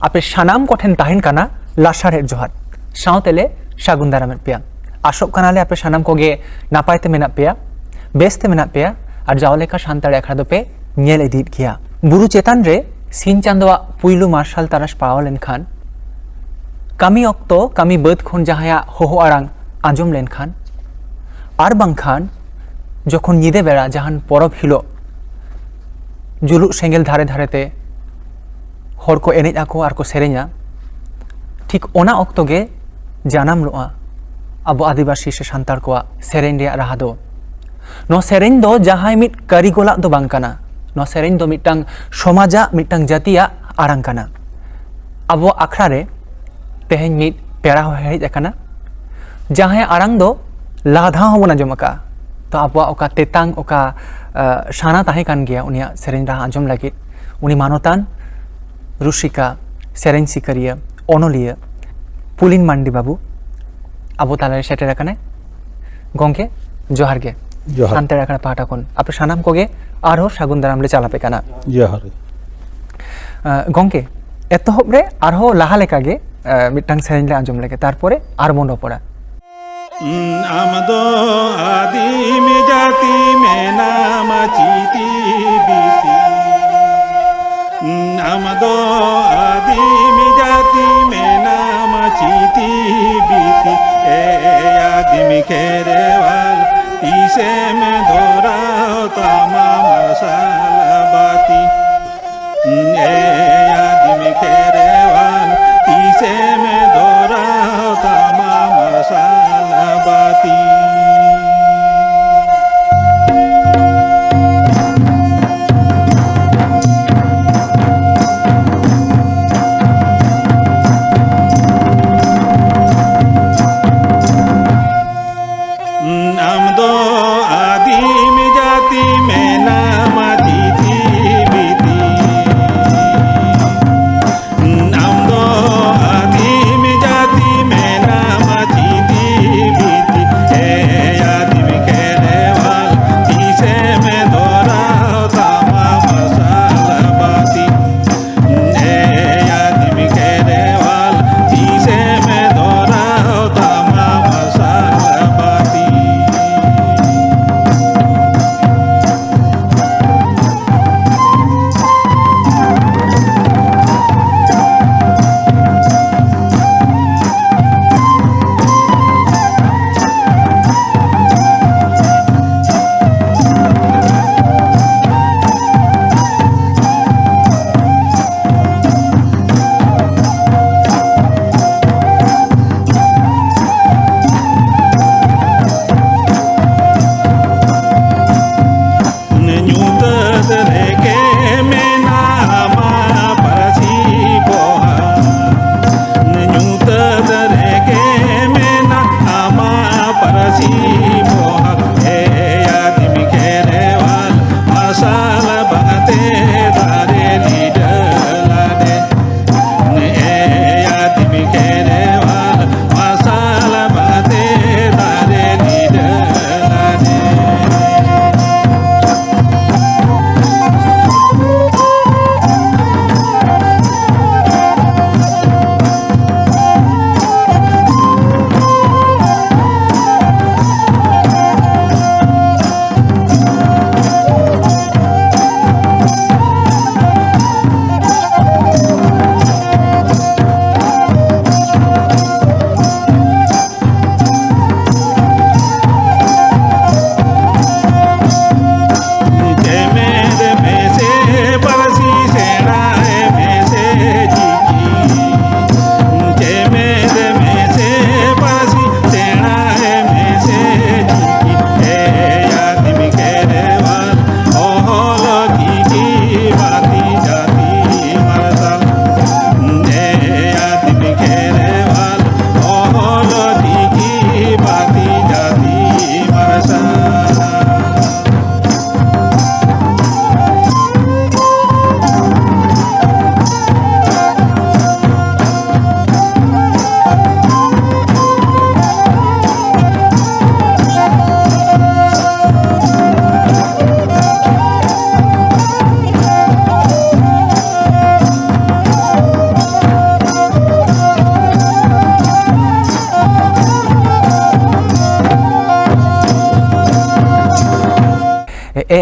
Ape Shanam Koten Tahin Kana, Lashar Johat, Shantele, Shagundaram Pia. Ashok Kanale Ape Shanam Koge, Napaite Menapia, Beste Menapia, আর জাওলেকা শান্তার একাদপে নিয়েল edit গিয়া Bru চেতান রে scene চান্দোয়া পুইলু martial Tarash পাওয়ালেন খান কামি অক্ত কামি বদ খুন জাহায়া হোহো আরাং আজম lane খান আর বাং খান যখন নিদে বেড়া জাহান পরব হিলো জুলু সেঙ্গেল ধারে ধারেতে হরকো এনেজ আকো আর কো সেরেña ঠিক ওনা অক্তগে জানাম লোয়া আবু আদিবাসী সে শান্তার কোয়া সেরেñ রে রাহাদো No sereñ do jahai mit karigolak do bangkana. No sereñ do mitang somaja mitang jatia arangkana. Abo akhrare teheñ mit pera hej akana. Jahai arang do ladha hobona jomaka. To abo oka tetang oka shana tahe kan gya unia sereñ ra anjom lagit. Uni manotan rushika sereñ sikariya onoliya Pulin Mandi babu. Abo talare sete rakane. Gongke johar ge. শান্তের এখানে পাটা কোন আপনি সানাম কোগে আরো সাগুন্দারামলে চালাপে কানা জহারে গংকে এত হবরে আরো লাহালে কাগে মিটাং সেরেনলে আঞ্জম লাগে তারপরে আর মন পড়া আমদো আদিম জাতি মেনাম চিতি বিতি আমদো আদিম জাতি মেনাম চিতি বিতি এ আদিম খেরেওয়াল इसे में धोराओ तमाम मसाला बाती ए आदमी खेरेवाल इसे में धोराओ तमाम मसाला बाती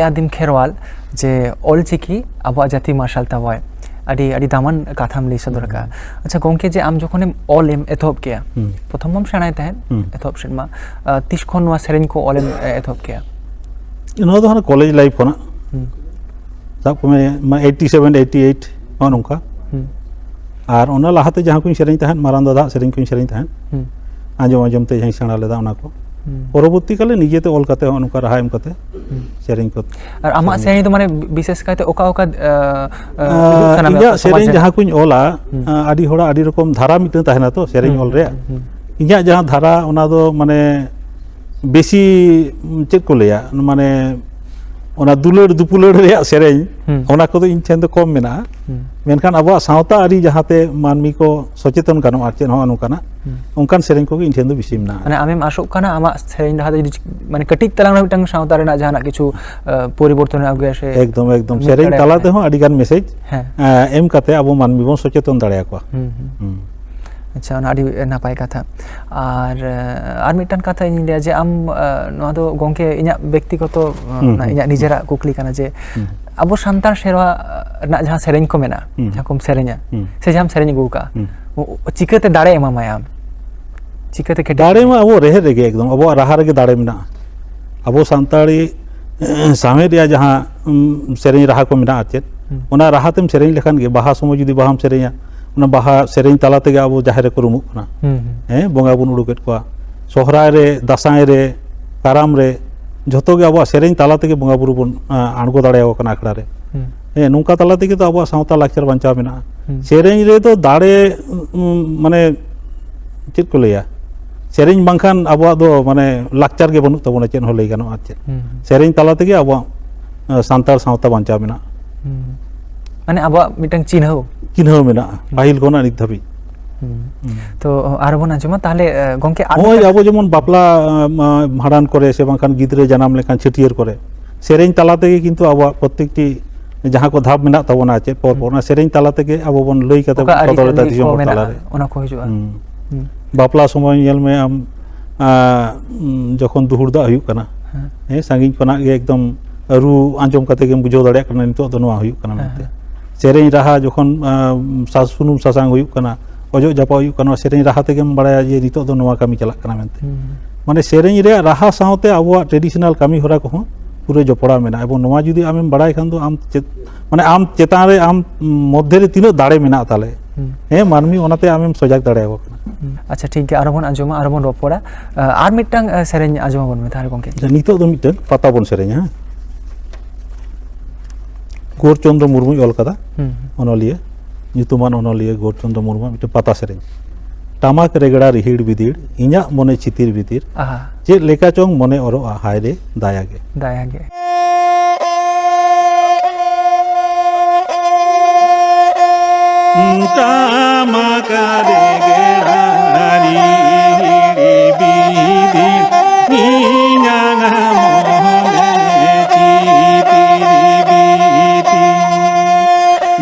আদিম খেরওয়াল যে অলচিকি আবহাওয়া জাতি মার্শাল তাওয়ায় আদি আদি দামান কাথাম ᱞᱟᱹᱭ ᱥᱚᱫᱚᱨ ᱠᱟᱜᱼᱟ ᱟᱪᱪᱷᱟ ᱜᱚᱝᱠᱮ ᱡᱮ ᱟᱢ ᱡᱚᱠᱷᱚᱱᱮᱢ ᱚᱞᱮᱢ ᱮᱛᱚᱦᱚᱵ ᱠᱮᱭᱟ ᱯᱨᱚᱛᱷᱚᱢ ᱢᱟᱢ ᱥᱮᱬᱟᱭ ᱛᱟᱦᱮᱸᱫ ᱮᱛᱚᱦᱚᱵ ᱥᱮᱫ ᱢᱟ ᱛᱤᱥ ᱠᱷᱚᱱ ᱱᱚᱣᱟ ᱥᱮᱨᱮᱧ ᱠᱚ ᱚᱞᱮᱢ ᱮᱛᱚᱦᱚᱵ ᱠᱮᱭᱟ ᱱᱚᱣᱟ ᱫᱚ ᱦᱟᱱᱟ ᱠᱚᱞᱮᱡᱽ ᱞᱟᱭᱤᱯᱷ ᱠᱷᱚᱱᱟᱜ ᱥᱟᱵ ᱠᱚ ᱢᱮ 87 88 ᱱᱚᱜᱼᱚ ᱱᱚᱝᱠᱟ ᱟᱨ ᱚᱱᱟ ᱞᱟᱦᱟᱛᱮ ᱡᱟᱦᱟᱸ ᱠᱚᱧ ᱥᱮᱨᱮᱧ ᱛᱟᱦᱮᱸᱫ ᱢᱟᱨᱟᱝ ᱫᱟᱫᱟ ᱥᱮᱨᱮᱧ ᱠᱚᱧ ᱥᱮᱨᱮᱧ ᱛᱟᱦᱮᱸᱫ ᱟᱸᱡᱚᱢ ᱟᱸᱡᱚᱢ তে ᱡᱟᱦᱟᱸᱧ ᱥᱮᱬᱟ ᱞᱮᱫᱟ ᱚᱱᱟ ᱠᱚ পরবর্তী কালে নিজেতে অল কাতে নᱚᱝᱠᱟ রাহা এম কাতে সেরিং কত আর আমার সেরিং তো মানে বিশেষ কাইতে ওকা ওকা ইয়া সেরিং যাহা কুñ অলা আদি হড়া আদি রকম ধারা মিটে তাহেনা তো সেরিং অল রে ইয়া যাহা ধারা ওনা দো মানে বেশি চেক কো লেয়া মানে ওনা দুলড় দুপুলড় রে সেরিং ওনা কো ইন ঠেন তো কম মেনা মেনখান আবো সাওতা আদি যাহাতে মানমি কো সচেতন গানো আর চেন হওয়া নকানা onkan sering ko in thendo bisim na মানে আমি আসুক কানা আমা সেরিং দাহাতে যদি মানে কটিক তালাং মিটাং সাওতা রেনা জাহানা কিছু পরিবর্তন আগে আসে একদম একদম সেরিং তালাতে হো আদি গান মেসেজ এম কাতে আবো মানমি বন সচেতন দাঁড়ায়া কো আচ্ছা অনা আদি নাপাই কথা আর মিটান কথা ইনি লেয়া যে আম নোয়া দো গংকে ইᱧᱟ ব্যক্তিগত ইᱧᱟ নিজেরা কুকলি কানা যে আবো সান্তার সেরওয়া না যাহা সেরিং কো মেনা যাহা কম সেরিংা সে জাম সেরিং গুকা চিকাতে দাঁড়ে এমামায়াম চিকাতে কে দাঁড়ে মা আবো রেহে রেগে একদম আবো রাহা রেগে দাঁড়ে মেনা আবো সান্তাড়ি সামে রিয়া যাহা সেরিং রাহা কো মেনা আছে ওনা রাহাতেম সেরিং লেখান গে বাহা সময় যদি বাহাম সেরিংা ওনা বাহা সেরিং তালা তেগে আবো জাহেরে কো রুমুক না হ্যাঁ বঙ্গা বুন উড়ুকেট কোয়া সোহরায় রে দাসায় রে কারাম রে যত গে আবো সেরিং তালা তেগে বঙ্গা বুরু বন আণগো দাঁড়ায় কানা আখড়া রে হ্যাঁ নৌকা তালা থেকে তো আবো সাঁওতা লাকচার বাঞ্চাও মেনা সেরিং রে তো দাঁড়ে মানে চেক কো লেয়া সেরিং বাংখান আবো দো মানে লাকচার গে বনুক তাবনা চেন হলেই গানো আছে সেরিং তালা থেকে আবো সান্তার সাঁওতা বাঞ্চাও মেনা মানে আবো মিটাং চিনহাও মেনা পাহিল কোনা নিত ধাবি তো আর বন আজমা তাহলে গংকে ওই আবো যেমন বাপলা ভাড়ান করে সে বাংখান গিদরে জানাম লেখান ছিটিয়ার করে সেরিং তালা থেকে কিন্তু আবো প্রত্যেকটি যাহা কো ধাপ মেনা তাবনা আছে পর ওনা সেরিং তালা থেকে আবো বন লই কাতে সদর দাতি জম তালা রে ওনা কো হিজুয়া বাপলা সময় নিয়াল মে আম যখন দুহুরদা হুয়ুক কানা হ্যাঁ সাঙ্গিন কোনা গে একদম রু আঞ্জম কাতে গেম বুঝাও দাড়িয়া কানা নিতো দ নোয়া হুয়ুক কানা মতে সেরিং রাহা যখন সুনুম সাসাং হুয়ুক কানা অজো জাপা হুয়ুক কানা সেরিং রাহা থেকে বাড়ায়া যে নিতো দ নোয়া কামি চালাক কানা মতে মানে সেরিং রে রাহা সাউতে আবো ট্রেডিশনাল কামি হরা কো পুরো জপড়া মেনা এবং নোয়া যদি আমি বাড়াই খান তো আম মানে আম চেতান রে আম মধ্যে রে তিনো দাঁড়ে মেনা তালে হ্যাঁ মানমি ওনাতে আমি সজাগ দাঁড়ায় কানা আচ্ছা ঠিক আছে আর বন আজমা আর বন রপড়া আর মিটাং সেরিং আজমা বন মে তাহলে গংকে নিতো দ মিটাং পাতা বন সেরিং হ্যাঁ গৌরচন্দ্র মুর্মু অল কাদা অনলিয়া নিতুমান অনলিয়া গৌরচন্দ্র মুর্মু মিটে পাতা সেরিং টামাক রেগড়া রিহিড় বিদিড় ইñা মনে চিতির বিতির যে লেখা চং মনে অরো হায় রে দায়াগে টামাক রেগড়া রিহিড় বিদিড় ইñা মনে চিতির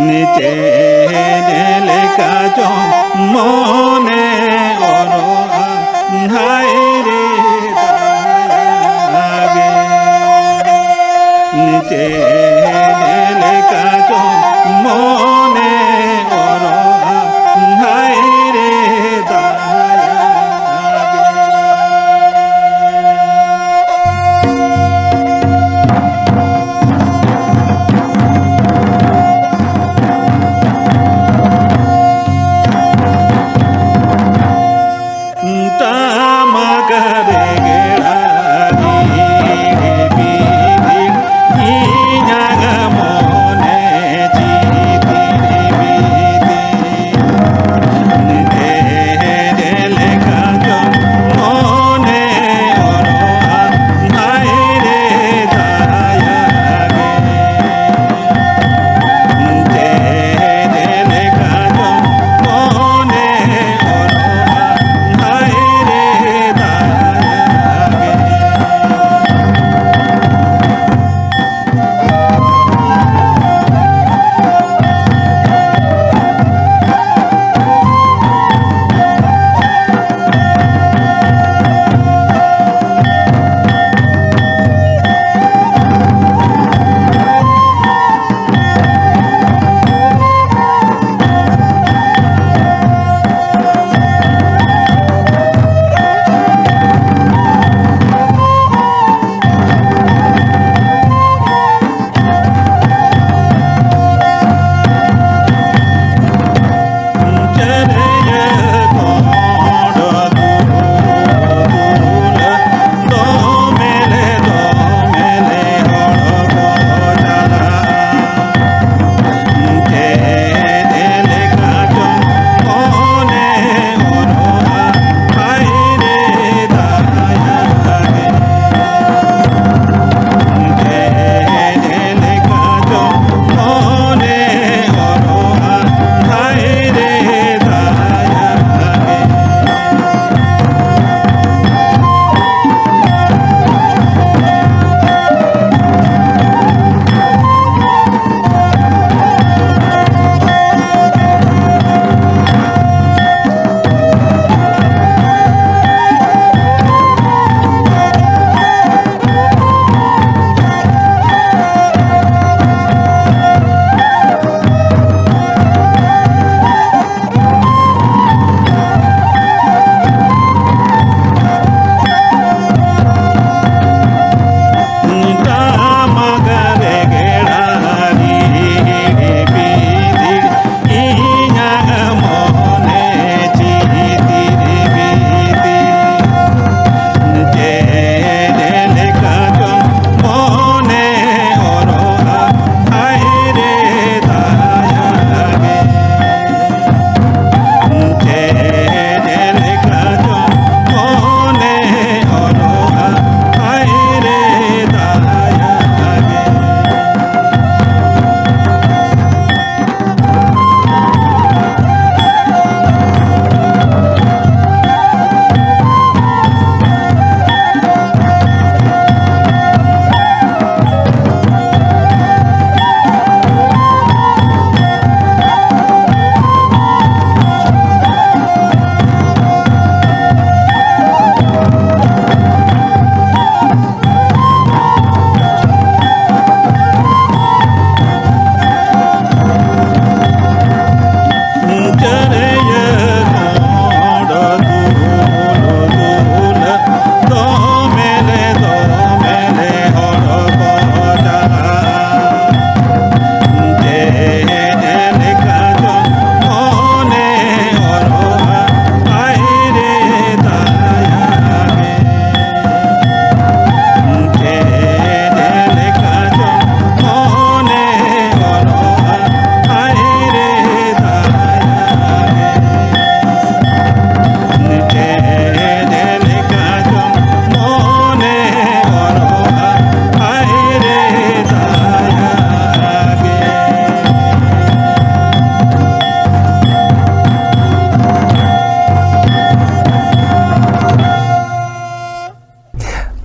নিচে লেখা চং মনে অরো হায় রে দায়াগে নিচে লেখা চং মনে অরো হায় রে দায়াগে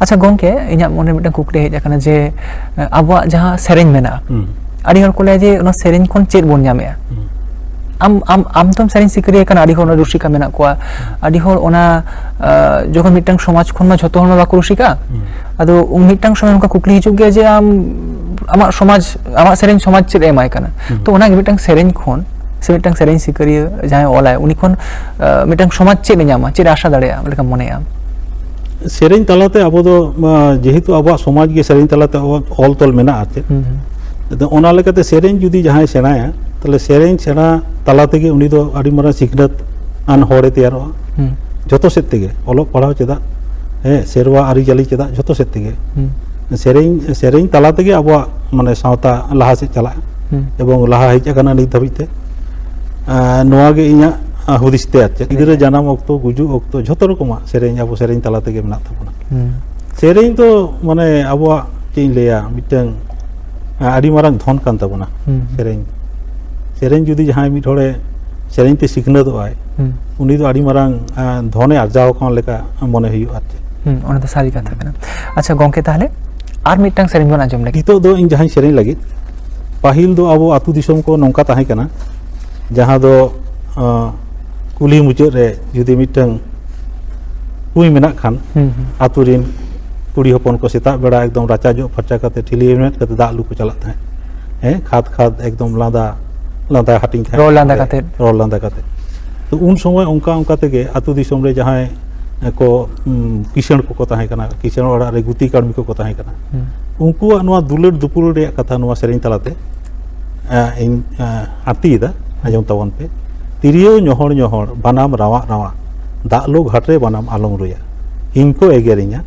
ᱟᱪᱪᱷᱟ ᱜᱚᱝᱠᱮ ᱤᱧᱟᱹᱜ ᱢᱚᱱᱮ ᱢᱤᱫᱴᱟᱝ ᱠᱩᱠᱞᱤ ᱦᱮᱡ ᱟᱠᱟᱱᱟ ᱡᱮ ᱟᱵᱚᱣᱟᱜ ᱡᱟᱦᱟᱸ ᱥᱮᱨᱮᱧ ᱢᱮᱱᱟᱜᱼᱟ ᱟᱹᱰᱤ ᱦᱚᱲ ᱠᱚ ᱞᱟᱹᱭᱟ ᱡᱮ ᱚᱱᱟ ᱥᱮᱨᱮᱧ ᱠᱷᱚᱱ ᱪᱮᱫ ᱵᱚᱱ ᱧᱟᱢᱮᱜᱼᱟ ᱟᱢ ᱛᱚᱢ ᱥᱮᱨᱮᱧ ᱥᱤᱠᱟᱹᱨᱤᱭᱟᱹ ᱠᱟᱱᱟ ᱟᱹᱰᱤ ᱦᱚᱲ ᱨᱩᱥᱤᱠᱟ ᱢᱮᱱᱟᱜ ᱠᱚᱣᱟ ᱟᱹᱰᱤ ᱦᱚᱲ ᱚᱱᱟ ᱡᱚᱠᱷᱚᱱ ᱢᱤᱫᱴᱟᱝ ᱥᱚᱢᱟᱡᱽ ᱠᱷᱚᱱ ᱢᱟ ᱡᱷᱚᱛᱚ ᱦᱚᱲ ᱢᱟ ᱵᱟᱠᱚ ᱨᱩᱥᱤᱠᱟ ᱟᱫᱚ ᱢᱤᱫᱴᱟᱝ ᱥᱚᱢᱚᱭ ᱚᱱᱠᱟ ᱠᱩᱠᱞᱤ ᱦᱤᱡᱩᱜ ᱜᱮᱭᱟ ᱡᱮ ᱟᱢᱟᱜ ᱥᱚᱢᱟᱡᱽ ᱟᱢᱟᱜ ᱥᱮᱨᱮᱧ ᱥᱚᱢᱟᱡᱽ ᱪᱮᱫ ᱮᱢᱟᱭ ᱠᱟᱱᱟ ᱛᱚ ᱚᱱᱟᱜᱮ ᱢᱤᱫᱴᱟᱝ ᱥᱮᱨᱮᱧ ᱠᱷᱚᱱ ᱥᱮ ᱢᱤᱫᱴᱟᱝ ᱥᱮᱨᱮᱧ ᱥᱤᱠᱟᱹᱨᱤᱭᱟᱹ ᱡᱟᱦᱟᱸᱭ ᱚᱞᱟᱭ ᱩᱱᱤ ᱠᱷᱚᱱ ᱢᱤᱫᱴᱟᱝ ᱥᱚᱢᱟᱡᱽ ᱪᱮᱫ ᱮ ᱧᱟᱢᱟ ᱪᱮᱫ ᱟশা ᱫᱟᱲᱮᱭᱟᱜᱼᱟ ᱞᱮᱠᱟᱢ ᱢᱚᱱᱮᱭᱟ ᱥᱮᱨᱮᱧ ᱛᱟᱞᱟᱛᱮ ᱟᱵᱚ ᱫᱚ ᱡᱮᱦᱮᱛু ᱟᱵᱚᱣᱟᱜ ᱥᱚᱢᱟᱡᱽ ᱜᱮ ᱥᱮᱨᱮᱧ ᱛᱟᱞᱟᱛᱮ ᱚᱞ ᱛᱚᱞ ᱢᱮᱱᱟᱜᱼᱟ ᱪᱮᱫ ᱚᱱᱟ ᱞᱮᱠᱟᱛᱮ ᱥᱮᱨᱮᱧ ᱡᱩᱫᱤ ᱡᱟᱦᱟᱸᱭ ᱥᱮᱬᱟᱭᱟ ᱛᱟᱦᱞᱮ ᱥᱮᱨᱮᱧ ᱥᱮᱬᱟ ᱛᱟᱞᱟ ᱛᱮᱜᱮ ᱩᱱᱤ ᱫᱚ ᱟᱹᱰᱤ ᱢᱟᱨᱟᱝ ᱥᱤᱠᱷᱱᱟᱹᱛ ᱟᱱ ᱦᱚᱲᱮ ᱛᱮᱭᱟᱨᱚᱜᱼᱟ ᱡᱷᱚᱛᱚ ᱥᱮᱫ ᱛᱮᱜᱮ ᱚᱞᱚᱜ ᱯᱟᱲᱦᱟᱣ ᱪᱮᱫᱟᱜ ᱥᱮᱨᱣᱟ ᱟᱹᱨᱤᱪᱟᱹᱞᱤ ᱪᱮᱫᱟᱜ ᱡᱷᱚᱛᱚ ᱥᱮᱫ ᱛᱮᱜᱮ ᱥᱮᱨᱮᱧ ᱛᱟᱞᱟ ᱛᱮᱜᱮ ᱟᱵᱚᱣᱟᱜ ᱢᱟᱱᱮ ᱥᱟᱶᱛᱟ ᱞᱟᱦᱟ ᱥᱮᱫ ᱪᱟᱞᱟᱜᱼᱟ ᱮᱵᱚᱝ ᱞᱟᱦᱟ ᱦᱮᱡ ᱟᱠᱟᱱᱟ ᱱᱤᱛ ᱫᱷᱟᱹᱵᱤᱡ ᱛᱮ ᱱᱚᱣᱟ ᱜᱮ ᱤᱧᱟᱹᱜ ᱦᱩᱫᱤᱥ ᱛᱮ ᱟᱨ ᱪᱮᱫ ᱜᱤᱫᱽᱨᱟᱹ ᱡᱟᱱᱟᱢ ᱚᱠᱛᱚ ᱜᱩᱡᱩᱜ ᱚᱠᱛᱚ ᱡᱷᱚᱛᱚ ᱨᱚᱠᱚᱢᱟᱜ ᱥᱮᱨᱮᱧ ᱟᱵᱚ ᱥᱮᱨᱮᱧ ᱛᱟᱞᱟ ᱛᱮᱜᱮ ᱢᱮᱱᱟᱜ ᱛᱟᱵᱚᱱᱟ ᱥᱮᱨᱮᱧ ᱫᱚ ᱢᱟᱱे ᱟᱵᱚᱣᱟᱜ ᱪᱮᱫ ᱤᱧ ᱞᱟᱹᱭᱟ ᱢᱤᱫᱴᱟᱝ ᱟᱹᱰᱤ ᱢᱟᱨᱟᱝ ᱫᱷᱚᱱ ᱠᱟᱱ ᱛᱟᱵᱚᱱᱟ ᱥᱮᱨᱮᱧ ᱡᱩᱫᱤ ᱡᱟᱦᱟᱸᱭ ᱢᱤᱫ ᱦᱚᱲᱮ ᱥᱮᱨᱮᱧ ᱛᱮ ᱥᱤᱠᱷᱱᱟᱹᱛᱚᱜᱼᱟᱭ ᱩᱱᱤ ᱫᱚ ᱟᱹᱰᱤ ᱢᱟᱨᱟᱝ ᱫᱷᱚᱱᱮ ᱟᱨᱡᱟᱣ ᱟᱠᱟᱱ ᱞᱮᱠᱟ ᱢᱚᱱᱮ ᱦᱩᱭᱩᱜᱼᱟ ᱟᱨ ᱪᱮᱫ ᱚᱱᱟ ᱫᱚ ᱥᱟᱹᱨᱤ ᱠᱟᱛᱷᱟ ᱠᱟᱱᱟ ᱟᱪᱪᱷᱟ ᱜᱚᱝᱠᱮ ᱛᱟᱦᱞᱮ ᱟᱨ ᱢᱤᱫᱴᱟᱝ ᱥᱮᱨᱮᱧ ᱵᱚᱱ ᱟᱸᱡᱚᱢ ᱞᱮᱜᱮ ᱱᱤᱛᱚᱜ ᱫᱚ ᱤᱧ ᱡᱟᱦᱟᱸᱧ ᱥᱮᱨᱮᱧ ᱞᱟᱹᱜᱤᱫ ᱯᱟᱹᱦᱤᱞ ᱫᱚ ᱟᱵᱚ ᱟᱹᱛᱩ ᱫᱤᱥᱚᱢ ᱠᱚ ᱱᱚᱝᱠᱟ ᱛᱟᱦᱮᱸ ᱠᱟᱱᱟ ᱡᱟᱦᱟᱸ ᱫᱚ ᱠᱩᱞᱦᱤ ᱢᱩᱪᱟᱹᱫ ᱨᱮ ᱡᱩᱫᱤ ᱢᱤᱫᱴᱟᱝ ᱠᱩᱸᱭ ᱢᱮᱱᱟᱜ ᱠᱷᱟᱱ ᱟᱹᱛᱩ ᱨᱮᱱ ᱠᱩᱲᱤ ᱦᱚᱯᱚᱱ ᱠᱚ ᱥᱮᱛᱟᱜ ᱵᱮᱲᱟ ᱮᱠᱫᱚᱢ ᱨᱟᱪᱟ ᱡᱚᱜ ᱯᱷᱟᱨᱪᱟ ᱠᱟᱛᱮ ᱴᱷᱤᱞᱤ ᱢᱮᱱ ᱠᱟᱛᱮ ᱫᱟᱜ ᱞᱩ ᱠᱚ ᱪᱟᱞᱟᱜ ᱛᱟᱦᱮᱸᱫ ᱠᱷᱟᱫ ᱮᱠᱫom ᱞᱟᱸᱫᱟ ᱦᱟᱹᱴᱤᱧ ᱛᱟᱦᱮᱸᱫ ᱨᱚᱲ ᱞᱟᱸᱫᱟ ᱠᱟᱛᱮ তো উন সময় অঙ্কা অঙ্কা থেকে আতু দিশম রে যাহাই কো কিষাণ কো তাহে কানা কিষাণ ওড়া রে গুতি কার্মি কো তাহে কানা উনকুয়া নোয়া দুলার দুপুর রে কথা নোয়া সেরিং তালাতে ইন আতিদা আজম তাবন পে তিরিও ñohor বানাম রাওয়া রাওয়া দালু ঘাটরে বানাম আলম রুয়া ইনকো এগেরিña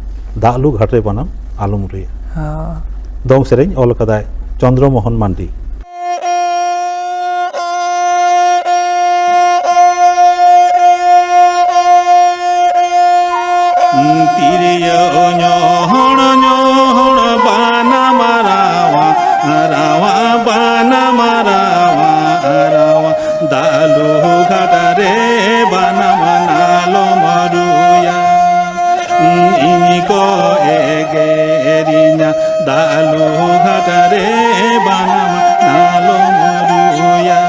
দালু ঘাটরে বানাম আলম রুয়া দং সেরিং অল কাদায় চন্দ্রমোহন মান্ডি তিরিয় ñohor ñohor বানাম রাওয়া রাওয়া বানাম রাওয়া রাওয়া দালু ঘাটারে বানাম নালো মরুয়া ইনিকো এগেরিña দালু ঘাটারে বানাম নালো মরুয়া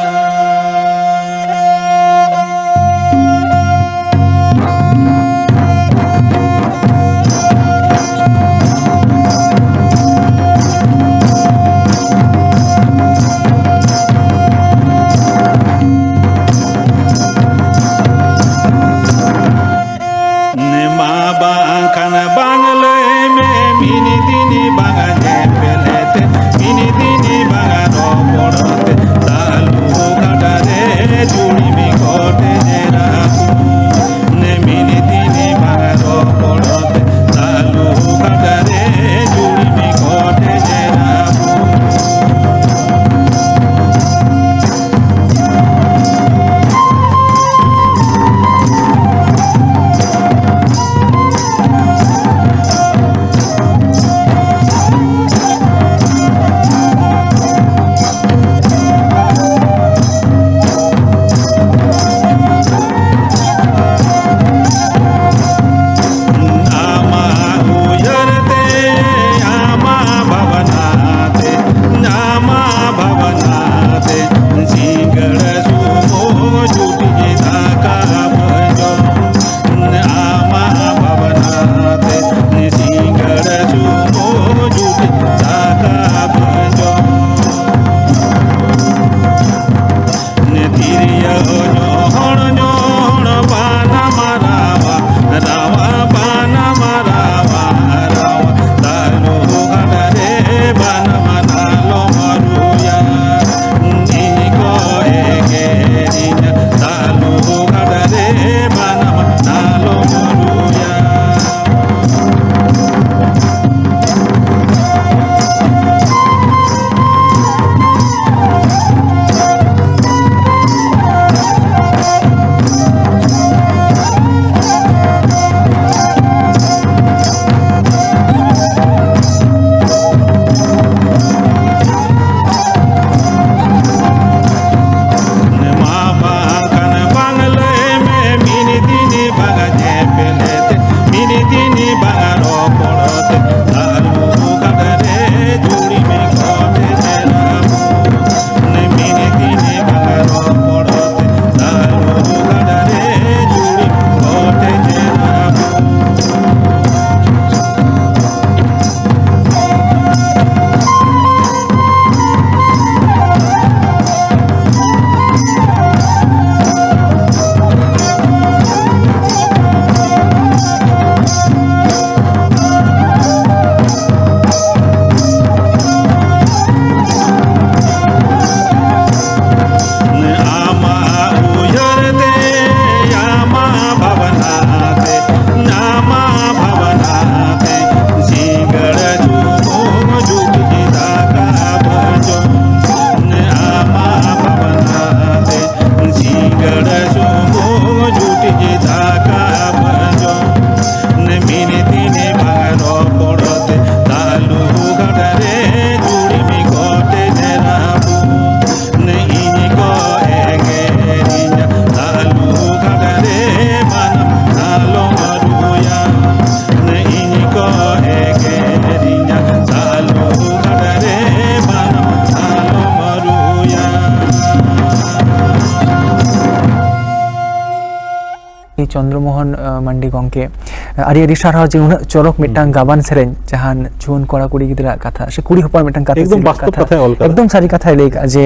ᱢᱟᱱᱰᱤ ᱪᱚᱱᱫᱨᱚᱢᱳᱦᱚᱱ ᱢᱟᱱᱰᱤ ᱜᱚᱝᱠᱮ ᱟᱹᱰᱤ ᱟᱹᱰᱤ ᱥᱟᱨᱦᱟᱣ ᱡᱮ ᱩᱱᱟᱹᱜ ᱪᱚᱨᱚᱠ ᱢᱤᱫᱴᱟᱝ ᱜᱟᱵᱟᱱ ᱥᱮᱨᱮᱧ ᱡᱟᱦᱟᱱ ᱡᱩᱣᱟᱹᱱ ᱠᱚᱲᱟ ᱠᱩᱲᱤ ᱜᱤᱫᱽᱨᱟᱹᱣᱟᱜ ᱠᱟᱛᱷᱟ ᱥᱮ ᱠᱩᱲᱤ ᱦᱚᱯᱚᱱ ᱢᱤᱫᱴᱟᱝ ᱠᱟᱛᱷᱟ ᱮᱠᱫᱚᱢ ᱥᱮᱨᱮᱧ ᱵᱟᱥᱛᱚᱵ ᱠᱟᱛᱷᱟ, ᱠᱟᱛᱷᱟᱭ ᱚᱞ ᱠᱟᱫᱟ᱾ ᱮᱠᱫᱚম ᱥᱟᱹᱨᱤ ᱠᱟᱛᱷᱟᱭ ᱞᱟᱹᱭ ᱠᱟᱜᱼᱟ ᱡᱮ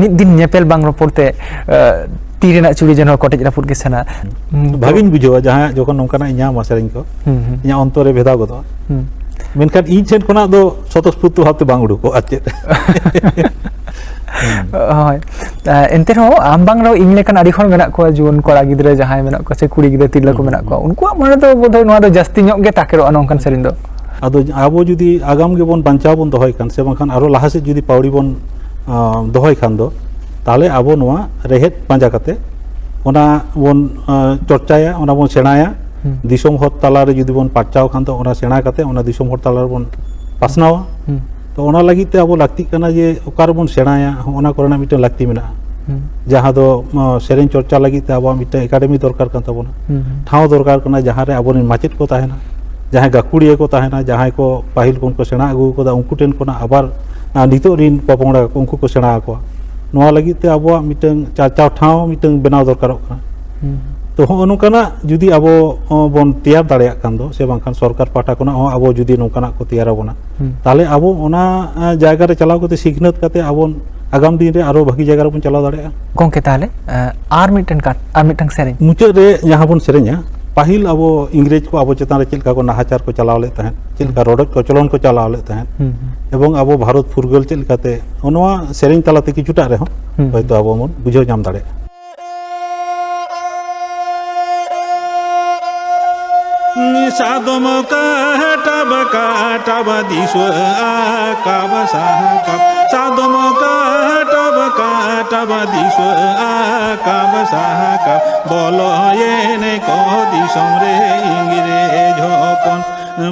ᱢᱤᱫ ᱫᱤᱱ ᱧᱮᱯᱮᱞ ᱵᱟᱝ ᱨᱚᱯᱚᱲ ᱛᱮ ᱛᱤ ᱨᱮᱱᱟᱜ ᱪᱩᱲᱤ ᱡᱮᱱᱚ ᱠᱚᱴᱮᱡ ᱨᱟᱹᱯᱩᱫ ᱜᱮ ᱥᱟᱱᱟ ᱵᱷᱟᱜᱤᱧ ᱵᱩᱡᱷᱟᱹᱣᱟ ᱡᱟᱦᱟᱸ ᱡᱚᱠᱷᱚᱱ ᱱᱚᱝᱠᱟᱱᱟᱜ ᱤᱧ ᱧᱟᱢᱟ ᱥᱮᱨᱮᱧ ᱠᱚ ᱤᱧᱟᱹᱜ ᱚᱱᱛᱚᱨ ᱨᱮ ᱵᱷᱮᱫᱟᱣ ᱜᱚᱫᱚᱜᱼᱟ, ᱢᱮᱱᱠᱷᱟᱱ ᱤᱧ ᱴᱷᱮᱱ ᱠᱷᱚᱱᱟᱜ ᱫᱚ ᱥᱚᱛᱚᱥᱯᱩᱨᱛᱚ ᱵᱷᱟᱵᱛᱮ ᱵᱟᱝ ᱩᱰᱩᱠᱚᱜᱼᱟ ᱪᱮᱫ ᱦᱳᱭ ᱮᱱᱛᱮ ᱨᱮᱦᱚᱸ ᱟᱢ ᱵᱟᱝ ᱨᱮᱦᱚᱸ ᱤᱧ ᱞᱮᱠᱟᱱ ᱟᱹᱰᱤ ᱦᱚᱲ ᱢᱮᱱᱟᱜ ᱠᱚᱣᱟ ᱡᱩᱣᱟᱹᱱ ᱠᱚᱲᱟ ᱜᱤᱫᱽᱨᱟᱹ ᱡᱟᱦᱟᱸᱭ ᱢᱮᱱᱟᱜ ᱠᱚᱣᱟ ᱥᱮ ᱠᱩᱲᱤ ᱜᱤᱫᱽᱨᱟᱹ ᱛᱤᱨᱞᱟᱹ ᱠᱚ ᱢᱮᱱᱟᱜ ᱠᱚᱣᱟ ᱩᱱᱠᱩᱣᱟᱜ ᱢᱚᱱᱮ ᱫᱚ ᱵᱳধᱦᱚᱭ ᱱᱚᱣᱟ ᱫᱚ ᱡᱟᱹᱥᱛᱤ ᱧᱚᱜ ᱜᱮ ᱛᱟᱠᱮᱨᱚᱜᱼᱟ ᱱᱚᱝᱠᱟᱱ ᱥᱮᱨᱮᱧ ᱫᱚ᱾ ᱟᱫᱚ ᱟᱵᱚ ᱡᱩᱫᱤ ᱟᱜᱟᱢ ᱜᱮᱵᱚᱱ ᱵᱟᱧᱪᱟᱣ ᱵᱚᱱ ᱫᱚᱦᱚᱭ ᱠᱷᱟᱱ ᱥᱮ ᱵᱟᱝᱠᱷᱟᱱ ᱟᱨᱚ ᱞᱟᱦᱟ ᱥᱮᱫ ᱡᱩᱫᱤ ᱯᱟᱣᱲᱤ ᱵᱚᱱ ᱫᱚᱦᱚᱭ ᱠᱷᱟᱱ ᱫᱚ ᱛᱟᱦᱚᱞᱮ ᱟᱵᱚ ᱱᱚᱣᱟ ᱨᱮᱦᱮᱫ ᱯᱟᱸᱡᱟ ᱠᱟᱛᱮ ᱚᱱᱟ ᱵᱚᱱ ᱪᱚᱨᱪᱟᱭᱟ, ᱚᱱᱟ ᱵᱚᱱ ᱥᱮᱬᱟᱭᱟ, ᱫᱤᱥᱚᱢ ᱦᱚᱲ ᱛᱟᱞᱟᱨᱮ ᱡᱩᱫᱤ ᱵᱚᱱ ᱯᱟᱨᱪᱟᱣ ᱠᱷᱟᱱ ᱫᱚ ᱚᱱᱟ ᱥᱮᱬᱟ ᱠᱟᱛᱮ ᱚᱱᱟ ᱫᱤᱥᱚᱢ ᱦᱚᱲ ᱛᱟᱞᱟ ᱨᱮᱵᱚᱱ ᱯᱟᱥᱱᱟᱣᱟ᱾ ᱛᱚ ᱚᱱᱟ ᱞᱟᱹᱜᱤᱫ ᱛᱮ ᱟᱵᱚ ᱞᱟᱹᱠᱛᱤᱜ ᱠᱟᱱᱟ ᱡᱮ ᱚᱠᱟ ᱨᱮᱵᱚᱱ ᱥᱮᱬᱟᱭᱟ ᱚᱱᱟ ᱠᱚᱨᱮᱱᱟᱜ ᱢᱤᱫᱴᱮᱱ ᱞᱟᱹᱠᱛᱤ ᱢᱮᱱᱟᱜᱼᱟ, ᱡᱟᱦᱟᱸ ᱫᱚ ᱥᱮᱨᱮᱧ ᱪᱚᱨᱪᱟ ᱞᱟᱹᱜᱤᱫ ᱛᱮ ᱟᱵᱚᱣᱟᱜ ᱢᱤᱫᱴᱮᱱ ᱮᱠᱟᱰᱮᱢᱤ ᱫᱚᱨᱠᱟর ᱠᱟᱱ ᱛᱟᱵᱚᱱᱟ, ᱴᱷᱟᱶ ᱫᱚᱨᱠᱟর ᱠᱟᱱᱟ ᱡᱟᱦᱟᱸ ᱨᱮ ᱟᱵᱚᱨᱮᱱ ᱢᱟᱪᱮᱫ ᱠᱚ ᱛᱟᱦᱮᱱᱟ, ᱡᱟᱦᱟᱸᱭ ᱜᱟᱹᱠᱷᱩᱲᱤᱭᱟᱹ ᱠᱚ ᱛᱟᱦᱮᱱᱟ, ᱡᱟᱦᱟᱸᱭ ᱠᱚ ᱯᱟᱹᱦᱤᱞ ᱠᱷᱚᱱ ᱠᱚ ᱥᱮᱬᱟ ᱟᱹᱜᱩ ᱠᱟᱫᱟ ᱩᱱᱠᱩ ᱴᱷᱮᱱ ᱠᱷᱚᱱᱟᱜ ᱟᱵᱟᱨ ᱱᱤᱛᱚᱜ ᱨᱤᱱ ᱯᱚᱯᱚᱝᱲᱟ ᱠᱚ ᱩᱱᱠᱩ ᱠᱚ ᱥᱮᱬᱟ ᱟᱠᱚᱣᱟ᱾ ᱱᱚᱣᱟ ᱞᱟᱹᱜᱤᱫ ᱛᱮ ᱟᱵᱚᱣᱟᱜ ᱢᱤᱫᱴᱟᱝ ᱪᱟᱨᱪᱟᱣ ᱴᱷᱟᱶ ᱢᱤᱫᱴᱟᱝ ᱵᱮᱱᱟᱣ ᱫᱚᱨᱠᱟᱨᱚᱜ ᱠᱟᱱᱟ᱾ ᱛᱚ ᱦᱚᱸᱜᱼᱚ ᱱᱚᱝᱠᱟᱱᱟᱜ ᱡᱩᱫᱤ ᱟᱵᱚ ᱵᱚᱱ ᱛᱮᱭᱟᱨ ᱫᱟᱲᱮᱭᱟᱜ ᱠᱷᱟᱱ ᱫᱚ ᱥᱮ ᱵᱟᱝᱠᱷᱟᱱ ᱥᱚᱨᱠᱟᱨ ᱯᱟᱦᱴᱟ ᱠᱷᱚᱱᱟᱜ ᱦᱚᱸ ᱟᱵᱚ ᱡᱩᱫᱤ ᱱᱚᱝᱠᱟᱱᱟᱜ ᱠᱚ ᱛᱮᱭᱟᱨ ᱟᱵᱚᱱᱟ ᱛᱟᱦᱚᱞᱮ ᱟᱵᱚ ᱚᱱᱟ ᱡᱟᱭᱜᱟ ᱨᱮ ᱪᱟᱞᱟᱣ ᱠᱟᱛᱮ ᱥᱤᱠᱷᱱᱟᱹᱛ ᱠᱟᱛᱮ ᱟᱵᱚ ᱟᱜᱟᱢ ᱫᱤᱱ ᱨᱮ ᱟᱨᱚ ᱵᱷᱟᱹᱜᱤ ᱡᱟᱭᱜᱟ ᱨᱮᱵᱚᱱ ᱪᱟᱞᱟᱣ ᱫᱟᱲᱮᱭᱟᱜᱼᱟ᱾ ᱜᱚᱝᱠᱮ ᱛᱟᱦᱚᱞᱮ ᱟᱨ ᱢᱤᱫᱴᱟᱝ ᱥᱮᱨᱮᱧ ᱢᱩᱪᱟᱹᱫ ᱨᱮ ᱡᱟᱦᱟᱸ ᱵᱚᱱ ᱥᱮᱨᱮᱧᱟ, ᱯᱟᱹᱦᱤᱞ ᱟᱵᱚ ᱤᱝᱨᱮᱡᱽ ᱠᱚ ᱟᱵᱚ ᱪᱮᱛᱟᱱ ᱨᱮ ᱪᱮᱫ ᱞᱮᱠᱟ ᱠᱚ ᱱᱟᱦᱟᱪᱟᱨ ᱠᱚ ᱪᱟᱞᱟᱣ ᱞᱮᱫ ᱛᱟᱦᱮᱸᱫ, ᱪᱮᱫ ᱞᱮᱠᱟ ᱨᱚᱰᱚᱡ ᱠᱚᱪᱞᱚᱱ ᱠᱚ ᱪᱟᱞᱟᱣ ᱞᱮᱫ ᱛᱟᱦᱮᱸᱫ, ᱮᱵᱚᱝ ᱟᱵᱚ ᱵᱷᱟᱨᱚᱛ ᱯᱷᱩᱨᱜᱟᱹᱞ ᱪᱮᱫ ᱞᱮᱠᱟᱛᱮ ᱱᱚᱣᱟ ᱥᱮᱨᱮᱧ ᱛᱟᱞᱟᱛᱮ ᱠᱤᱪᱷᱩᱴᱟᱜ ᱨᱮᱦᱚᱸ ᱦᱚᱭᱛᱳ ᱟᱵᱚ ᱵᱚᱱ ᱵᱩᱡᱷᱟᱹᱣ ᱧᱟᱢ ᱫᱟᱲᱮᱭᱟᱜᱼᱟ᱾ सादम काटब काटब दिसो आकाब साहकाब सादम काटब काटब दिसो आकाब साहकाब बोलो ये ने को दिसम रे इंग्रेज हपन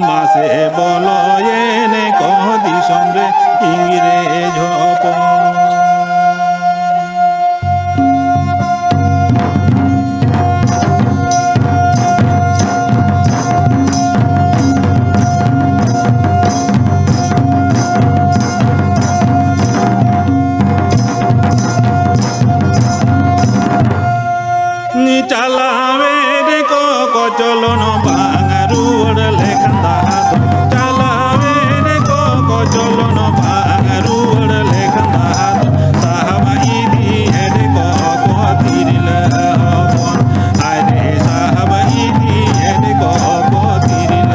मासे बोलो ये ने को दिसम रे इंग्रेज हपन। চালাবে রে কচলন ভাঙারুড় লেখান দাহাত চালাবে রে কচলন ভাঙারুড় লেখান দাহাত সাহাবাই দিয়ে রে কতিরিল হবন আরে সাহাবাই দিয়ে রে কতিরিল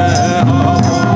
হবন।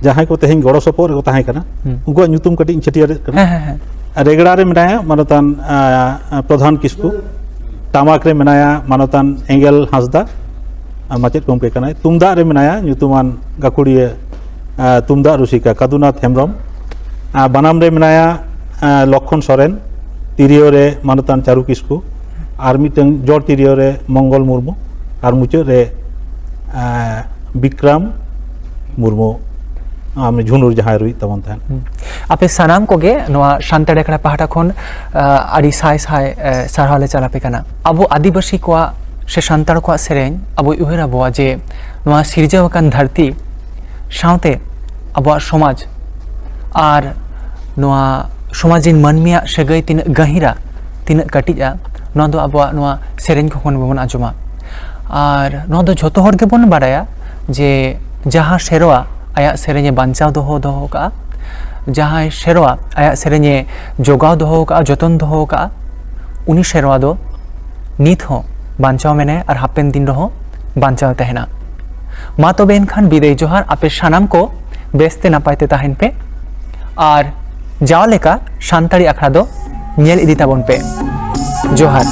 जहां को तेहन गड़ो सपोर को ताहे कना उनको ᱧᱩᱛᱩᱢ कटी छटियारे कना ᱦᱮᱸ ᱦᱮᱸ रेगड़ा रे मेनाया मानतान प्रधान किस्कु टामाक रे मेनाया मानतान एंगेल हांसदा माचेत गमके कनाय तुमदा रे मेनाया ᱧᱩᱛᱩᱢᱟन गाकुड़िया तुमदा रुसिका कादुनाथ हेमब्रम बानाम रे मेनाया लक्षण सोरेन तिरियो रे मानतान चारु किस्कु और मिटन जड़ तिरियो रे मंगल मुर्मू और मुचाद रे विक्रम मुर्मू आम झुनुर जहाँ रुई तबन तहन आपे सानाम कोगे नोआ सान्ताड़ एकड़ा पाहाटा खन आड़ी साय साय सारहाले चलापे कना अबो आदिवासी कोआ से सान्ताड़ कोआ सेरेñ अबो उहेर अबोआ जे नोआ सिरजावकान धरती साउते अबोआ समाज और नोआ समाजिन मानमिया सगै तिना गहिरा तिना कटिजा नोआ दो अबोआ नोआ सेरेñ को खन बन आजमा और नोआ दो झोतो हर गेबन बाडाया जे जहाँ सेरवा आया सेरेñे बांचाव दोहो का जहाँ शेरवा आया सेरेñे जोगाव दोहो का जतन दोहो का उनी शेरवा दो नित हो बांचाव मेने और हापेन दिन रहो बांचाव तहना मा तबे एनखान बिदाय जोहार आपे सानाम को बेस्ते नापायते ताहेन पे और जाओ लेका सान्ताड़ी आखड़ा दो ñेल इदी ताबन पे जोहार।